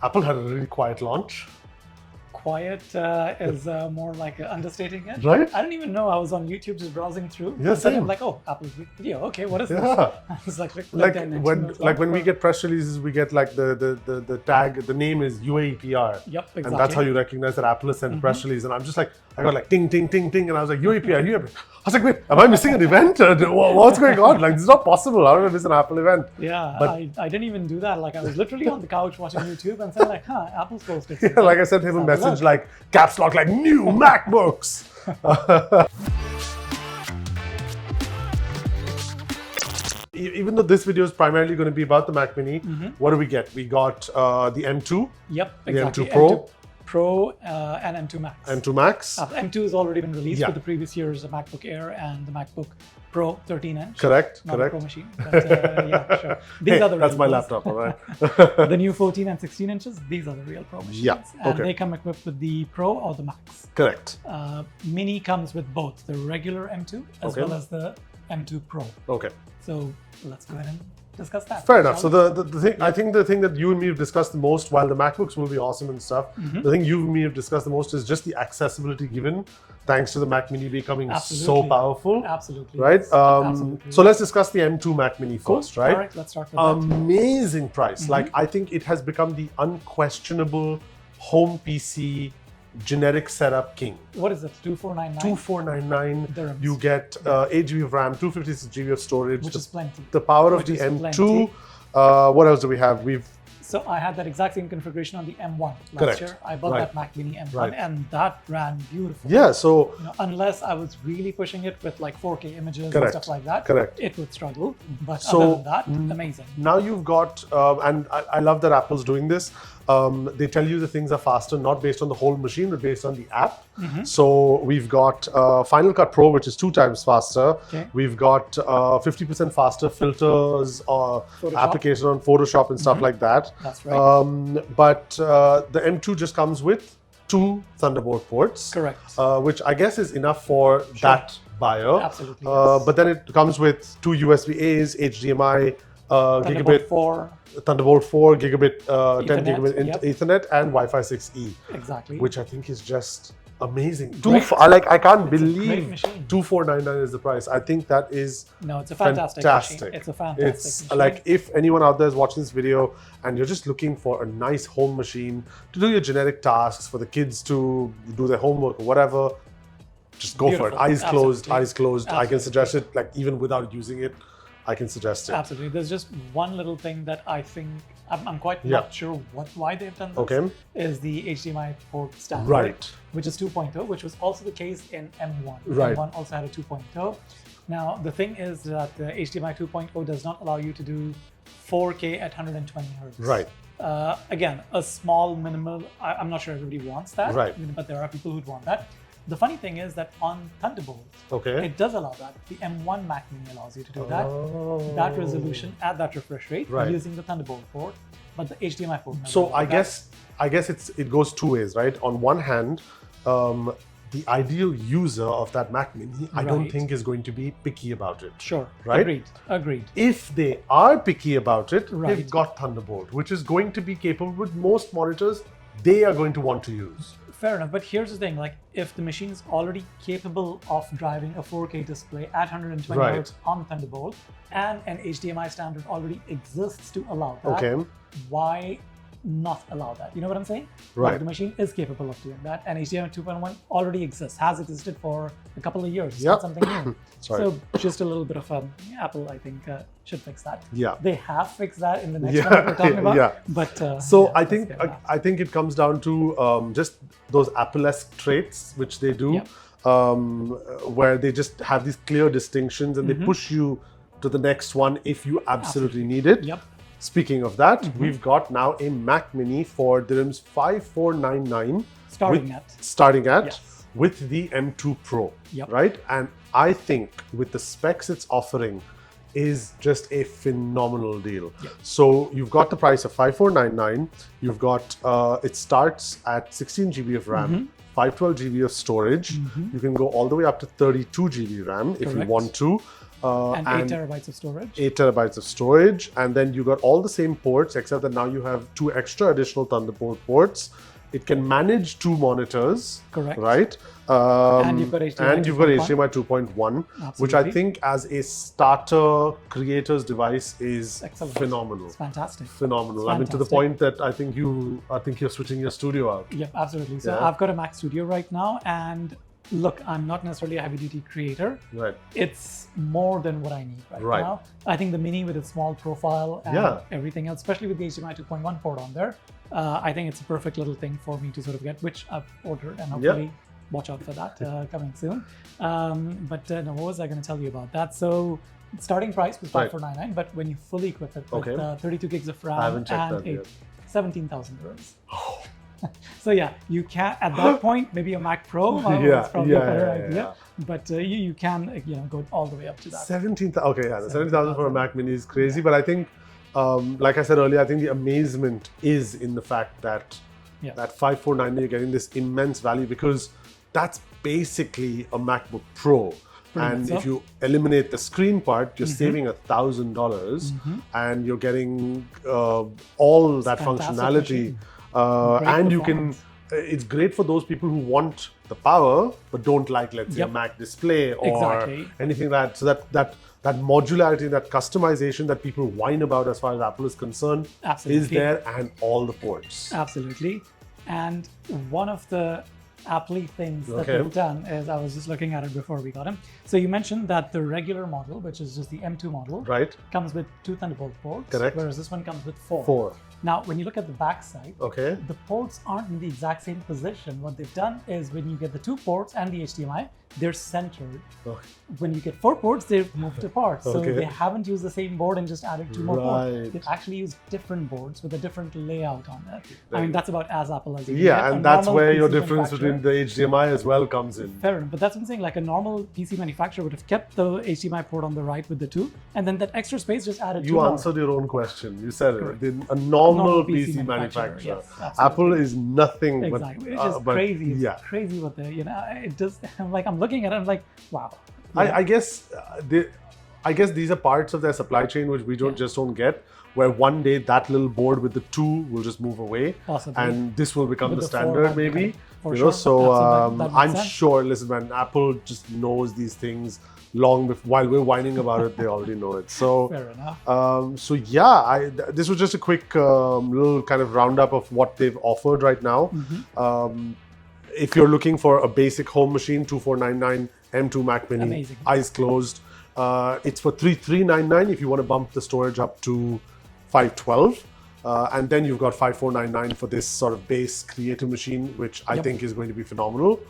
Apple had a really quiet launch. Quiet is more like understating it. Right? I didn't even know. I was on YouTube just browsing through. Yeah, and then same. I'm like, oh, Apple's video. Okay, what is Yeah. this? I was like when we get press releases, we get like the tag, the name is UAPR. Yep, exactly. And that's how you recognize that Apple has sent a press release. And I'm just like, I got like ting, ting, ting, ting. And I was like, UAPR, UAPR. I was like, wait, am I missing an event? What's going on? Like, this is not possible. How did I miss an Apple event? Yeah, But- I didn't even do that. Like, I was literally on the couch watching YouTube and said like, huh, Apple's posted Yeah, something. like I sent him a Let's have message look. like, caps lock, like new MacBooks. Even though this video is primarily going to be about the Mac Mini, what do we get? We got the M2, Yep, the exactly. M2 Pro. M2 Pro and M2 Max. M2 Max. M2 has already been released Yeah. with the previous year's MacBook Air and the MacBook Pro 13-inch. Correct, Not correct. a Pro machine, but yeah, sure. These Hey, are the that's real my ones. laptop, all right? The new 14 and 16 inches, these are the real Pro machines. Yeah, And okay. they come equipped with the Pro or the Max. Correct. Mini comes with both the regular M2 as Okay. well as the M2 Pro. Okay. So let's go ahead and discuss that. Fair enough. So shall we? the thing, I think the thing that you and me have discussed the most, while the MacBooks will be awesome and stuff, the thing you and me have discussed the most is just the accessibility given, thanks to the Mac Mini becoming so Absolutely. powerful. Absolutely. Right? yes. Absolutely. So let's discuss the M2 Mac Mini Cool. first, right? All right, let's start with that. Amazing price. Like, I think it has become the unquestionable home PC generic setup king. What is it? 2499? 2499. Dirhams. You get 8 GB of RAM, 256 GB of storage. Which is plenty. The power of Which the is M2. plenty. What else do we have? We've So I had that exact same configuration on the M1 last Correct. year. I bought Right. that Mac Mini M1 Right. and that ran beautiful. yeah. So You know, unless I was really pushing it with like 4K images Correct. and stuff like that, Correct. it would struggle. But So, other than that, amazing. now you've got, and I love that Apple's doing this. They tell you the things are faster, not based on the whole machine, but based on the app. So we've got Final Cut Pro, which is 2 times faster. Okay. We've got 50% faster filters or Photoshop. application on Photoshop and stuff like that. That's right. But the M2 just comes with 2 Thunderbolt ports. Correct. Which I guess is enough for that buyer. Absolutely, yes. But then it comes with 2 USB-A's, HDMI, Thunderbolt gigabit, 4, Thunderbolt 4, gigabit, 10 Ethernet, gigabit yep. Ethernet, and Wi-Fi 6E, exactly. which I think is just amazing. Great. I can't great believe machine. 2499 is the price. I think that is No, it's a fantastic machine. It's a fantastic It's machine. like, if anyone out there is watching this video and you're just looking for a nice home machine to do your generic tasks, for the kids to do their homework or whatever, just go for it. Beautiful. Eyes closed, Absolutely. eyes closed. I can Absolutely. suggest it, like, even without using it, I can suggest it. Absolutely. There's just one little thing that I think I'm quite Yeah. not sure why they've done this. Okay. Is the HDMI port standard, Right. which is 2.0, which was also the case in M1. Right. M1 also had a 2.0. Now the thing is that the HDMI 2.0 does not allow you to do 4K at 120 hertz. Right. Again, a small minimal. I'm not sure everybody wants that. Right. But there are people who'd want that. The funny thing is that on Thunderbolt, Okay. it does allow that. The M1 Mac Mini allows you to do that. Oh. That resolution at that refresh rate Right. using the Thunderbolt port, but the HDMI port. never So does I that. guess it goes 2 ways, right? On one hand, the ideal user of that Mac Mini, I don't Right. think is going to be picky about it. Sure. Right? Agreed. If they are picky about it, Right. they've got Thunderbolt, which is going to be capable with most monitors they are going to want to use. Fair enough. But here's the thing: like, if the machine is already capable of driving a 4K display at 120 Right. hertz on Thunderbolt, and an HDMI standard already exists to allow that, Okay. why not allow that? You know what I'm saying? Right. Like, the machine is capable of doing that, and HDMI 2.1 already exists, has existed for a couple of years. It's Yeah. not something new. Sorry. So just a little bit of Apple, I think, should fix that. Yeah. They have fixed that in the next Yeah. one that we're talking about. Yeah. But So yeah, I let's think get that. I think it comes down to just those Apple-esque traits which they do, Yeah. where they just have these clear distinctions and they push you to the next one if you absolutely need it. Yep. Speaking of that, we've got now a Mac Mini for dirhams 5499 starting at Yes. with the M2 Pro, Yep. right? And I think with the specs it's offering is just a phenomenal deal. Yep. So you've got the price of 5499. You've got it starts at 16 GB of RAM, 512 GB of storage. You can go all the way up to 32 GB RAM if you Correct. want to. And 8 terabytes of storage. 8 terabytes of storage, and then you got all the same ports, except that now you have 2 extra additional Thunderbolt ports. It can manage 2 monitors. Correct. Right? And you've got HDMI 2.1, which I Absolutely. think as a starter creator's device is Excellent. phenomenal. It's fantastic. Phenomenal. I mean, to the fantastic. point that I think you're switching your studio out. Yep, absolutely. So Yeah. I've got a Mac Studio right now, and look, I'm not necessarily a heavy-duty creator. Right. It's more than what I need Right. now. I think the Mini with its small profile and Yeah. everything else, especially with the HDMI 2.1 port on there, I think it's a perfect little thing for me to sort of get, which I've ordered, and hopefully watch out for that coming soon. No, what was I going to tell you about that? So starting price was Right. $5,499, but when you fully equip it with Okay. 32 gigs of I RAM haven't checked and that yet. 17,000 dirhams. So yeah, you can at that point maybe a Mac Pro Yeah, is probably a yeah, better yeah, idea, but you can go all the way up to that. 17,000. Okay, yeah, the 17,000 for a Mac Mini is crazy, but I think, like I said earlier, I think the amazement is in the fact that Yeah. that 5,499 you're getting this immense value, because that's basically a MacBook Pro. And much so. if you eliminate the screen part, you're saving $1,000, and you're getting all that fantastic functionality. machine. Great And you can, performance. it's great for those people who want the power but don't like, let's say, a Yep. Mac display or Exactly. anything like that. So that modularity, that customization that people whine about as far as Apple is concerned, is Absolutely. there, and all the ports. Absolutely. And one of the Apple things that Okay. they've done is, I was just looking at it before we got him. So you mentioned that the regular model, which is just the M2 model, Right? comes with 2 Thunderbolt ports, Correct. whereas this one comes with 4. 4. Now, when you look at the back side, Okay. the ports aren't in the exact same position. What they've done is when you get the 2 ports and the HDMI, they're centered. Okay. When you get 4 ports, they've moved apart. So Okay. they haven't used the same board and just added 2 more ports. Right. They've actually used different boards with a different layout on it. I mean, that's about as Apple as you can Yeah, get. A and that's normal where your PC difference manufacturer- between the HDMI as well comes in. Fair enough, but that's what I'm saying. Like a normal PC manufacturer would have kept the HDMI port on the right with the 2, and then that extra space just added 2 You more. answered your own question. You said Correct. it. A normal PC PC manufacturer, manufacturer. yes, absolutely. Apple is nothing Exactly, but. which is crazy. It's Yeah. crazy what the it does. I'm looking at it. I'm like, wow. I guess I guess these are parts of their supply chain which we just don't get. Where one day that little board with the 2 will just move away, Possibly. and this will become With the the 4 standard, might maybe. become- for You know, sure. so Absolutely. That makes I'm sense. sure. Listen, man, Apple just knows these things long before. While we're whining about it, they already know it. So. Fair enough. So yeah, this was just a quick little kind of roundup of what they've offered right now. If you're looking for a basic home machine, 2499 M2 Mac Mini, Amazing. eyes closed. It's for 3399 if you want to bump the storage up to 512. And then you've got 5499 for this sort of base creative machine, which I Yep. think is going to be phenomenal.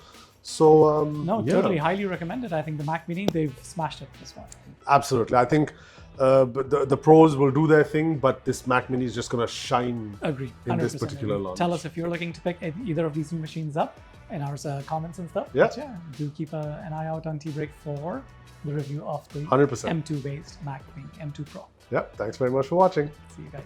So No, yeah. totally, highly recommended. I think the Mac Mini, they've smashed it this one. Absolutely. I think but the pros will do their thing, but this Mac Mini is just going to shine Agree. in this 100% particular agree. launch. Tell us if you're looking to pick either of these new machines up in our comments and stuff. Yeah. But yeah, do keep an eye out on Tbreak for the review of the 100%. M2 based Mac Mini, M2 Pro. Yeah, thanks very much for watching. See you guys.